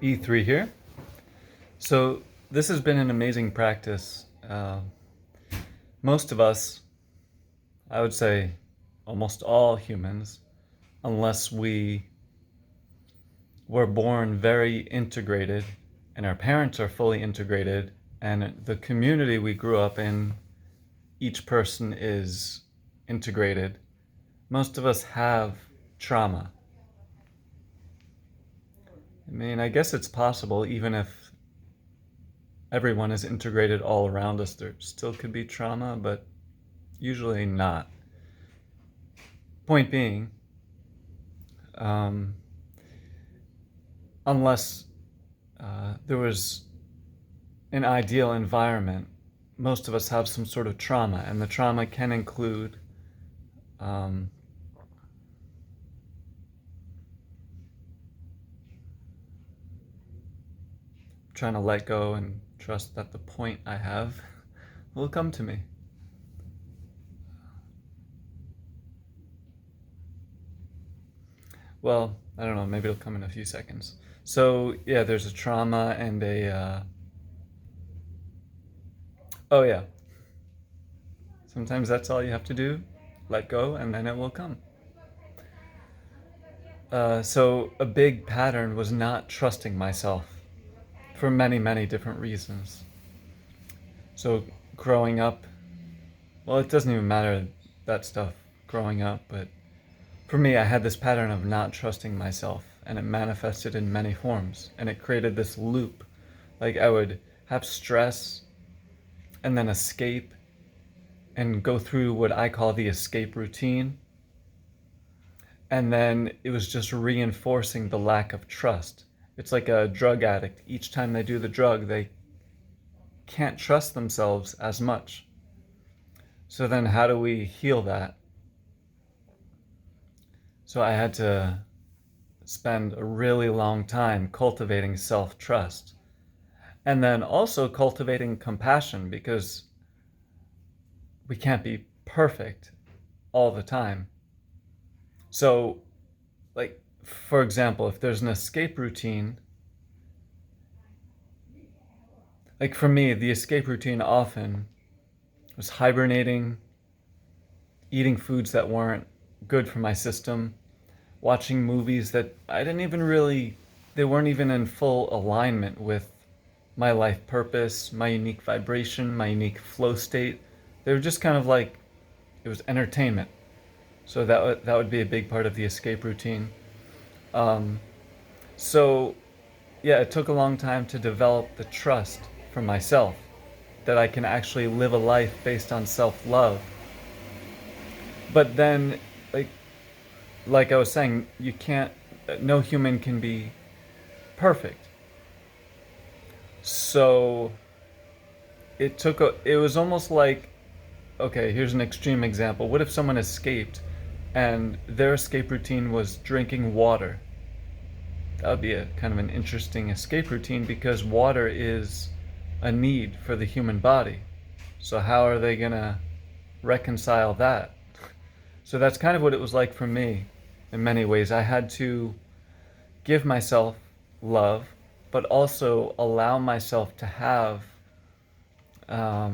E3 here. So this has been an amazing practice. Most of us, I would say almost all humans, unless we were born very integrated and our parents are fully integrated and the community we grew up in, each person is integrated, most of us have trauma. I mean, I guess it's possible, even if everyone is integrated all around us, there still could be trauma, but usually not. Point being, unless there was an ideal environment, most of us have some sort of trauma, and the trauma can include trying to let go and trust that the point I have will come to me. Well, I don't know, maybe it'll come in a few seconds. So, yeah, there's a trauma and oh, yeah, sometimes that's all you have to do. Let go, and then it will come. So, a big pattern was not trusting myself for many, many different reasons. So, growing up, well, it doesn't even matter that stuff growing up, but for me, I had this pattern of not trusting myself, and it manifested in many forms, and it created this loop. Like, I would have stress and then escape and go through what I call the escape routine. And then it was just reinforcing the lack of trust. It's like a drug addict. Each time they do the drug, they can't trust themselves as much. So then how do we heal that? So I had to spend a really long time cultivating self-trust. And then also cultivating compassion, because we can't be perfect all the time. So, like, for example, if there's an escape routine, like for me, the escape routine often was hibernating, eating foods that weren't good for my system, watching movies that I didn't even really, they weren't even in full alignment with my life purpose, my unique vibration, my unique flow state. They were just kind of like, it was entertainment. So that would be a big part of the escape routine. So yeah, it took a long time to develop the trust for myself that I can actually live a life based on self-love. But then, like like I was saying, you can't. No human can be perfect. So it was almost like, okay, here's an extreme example. What if someone escaped and their escape routine was drinking water? That would be a kind of an interesting escape routine, because water is a need for the human body. So how are they gonna reconcile that? So that's kind of what it was like for me in many ways. I had to give myself love, but also allow myself to have, I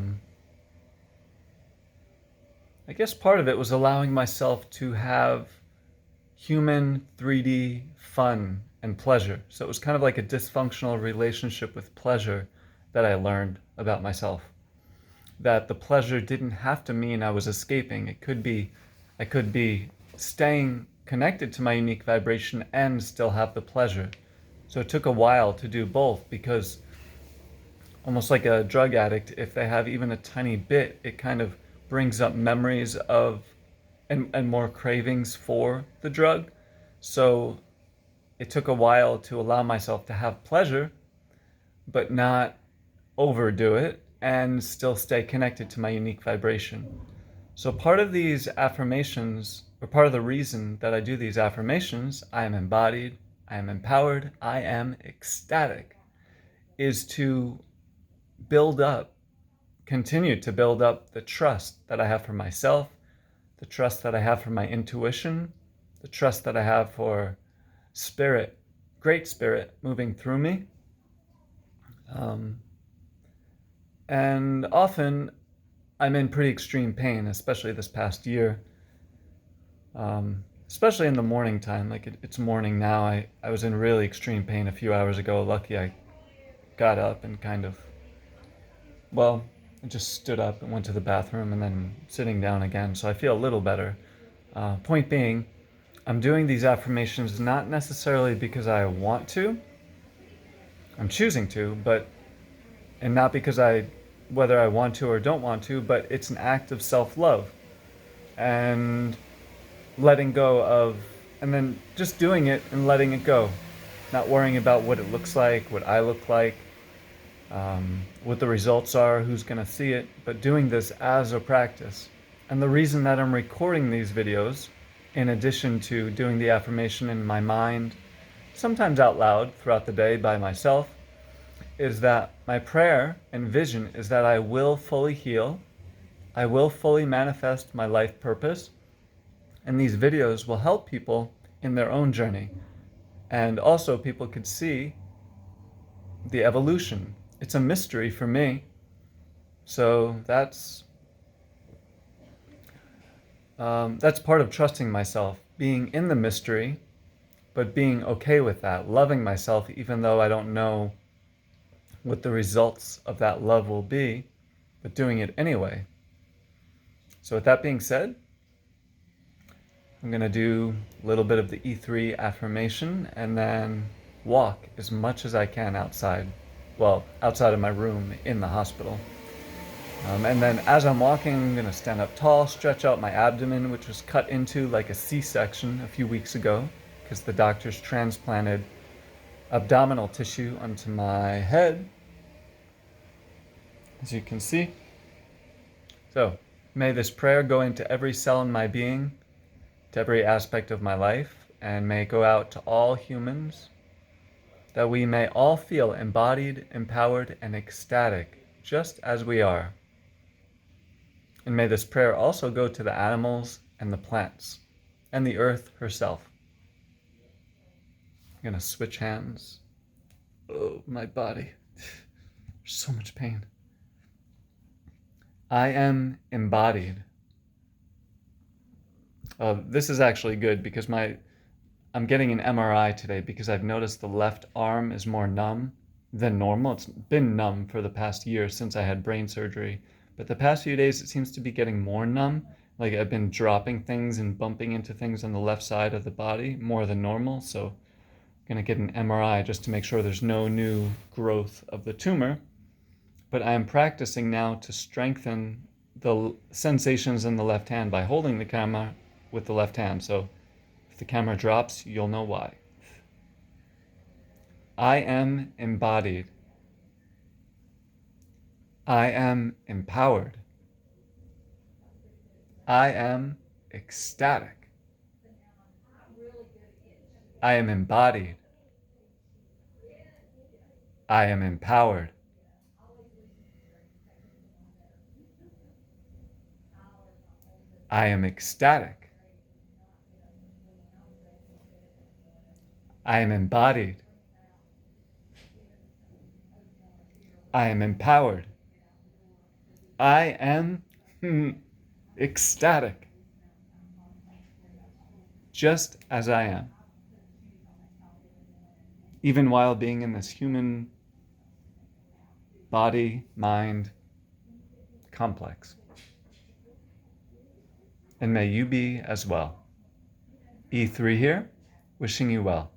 guess part of it was allowing myself to have human 3D fun and pleasure. So it was kind of like a dysfunctional relationship with pleasure that I learned about myself. That the pleasure didn't have to mean I was escaping. I could be staying connected to my unique vibration and still have the pleasure. So it took a while to do both, because almost like a drug addict, if they have even a tiny bit, it kind of brings up memories of and more cravings for the drug. So it took a while to allow myself to have pleasure, but not overdo it and still stay connected to my unique vibration. So part of these affirmations, or part of the reason that I do these affirmations, I am embodied, I am empowered, I am ecstatic, is to build up, continue to build up the trust that I have for myself, the trust that I have for my intuition, the trust that I have for spirit, great spirit moving through me. And often I'm in pretty extreme pain, especially this past year. Especially in the morning time, like it's morning now. I was in really extreme pain a few hours ago. Lucky I got up and I just stood up and went to the bathroom and then sitting down again. So I feel a little better. Point being, I'm doing these affirmations not necessarily because I want to. I'm choosing to, and not because whether I want to or don't want to, but it's an act of self-love and letting go of, and then just doing it and letting it go. Not worrying about what it looks like, what I look like, what the results are, who's going to see it, but doing this as a practice. And the reason that I'm recording these videos, in addition to doing the affirmation in my mind, sometimes out loud throughout the day by myself, is that my prayer and vision is that I will fully heal, I will fully manifest my life purpose, and these videos will help people in their own journey. And also people could see the evolution. It's a mystery for me. So that's part of trusting myself, being in the mystery, but being okay with that, loving myself even though I don't know what the results of that love will be, but doing it anyway. So with that being said, I'm going to do a little bit of the E3 affirmation and then walk as much as I can outside. Well, outside of my room in the hospital. And then as I'm walking, I'm going to stand up tall, stretch out my abdomen, which was cut into like a C-section a few weeks ago because the doctors transplanted abdominal tissue onto my head, as you can see. So, may this prayer go into every cell in my being, to every aspect of my life, and may it go out to all humans, that we may all feel embodied, empowered, and ecstatic, just as we are. And may this prayer also go to the animals and the plants, and the earth herself. I'm gonna switch hands. Oh, my body. There's so much pain. I am embodied. This is actually good because I'm getting an MRI today because I've noticed the left arm is more numb than normal. It's been numb for the past year since I had brain surgery, but the past few days it seems to be getting more numb. Like I've been dropping things and bumping into things on the left side of the body more than normal, so I'm gonna get an MRI just to make sure there's no new growth of the tumor. But I am practicing now to strengthen the sensations in the left hand by holding the camera with the left hand. So if the camera drops, you'll know why. I am embodied. I am empowered. I am ecstatic. I am embodied. I am empowered. I am ecstatic. I am embodied. I am empowered. I am ecstatic. Just as I am. Even while being in this human body, mind complex. And may you be as well. E3 here, wishing you well.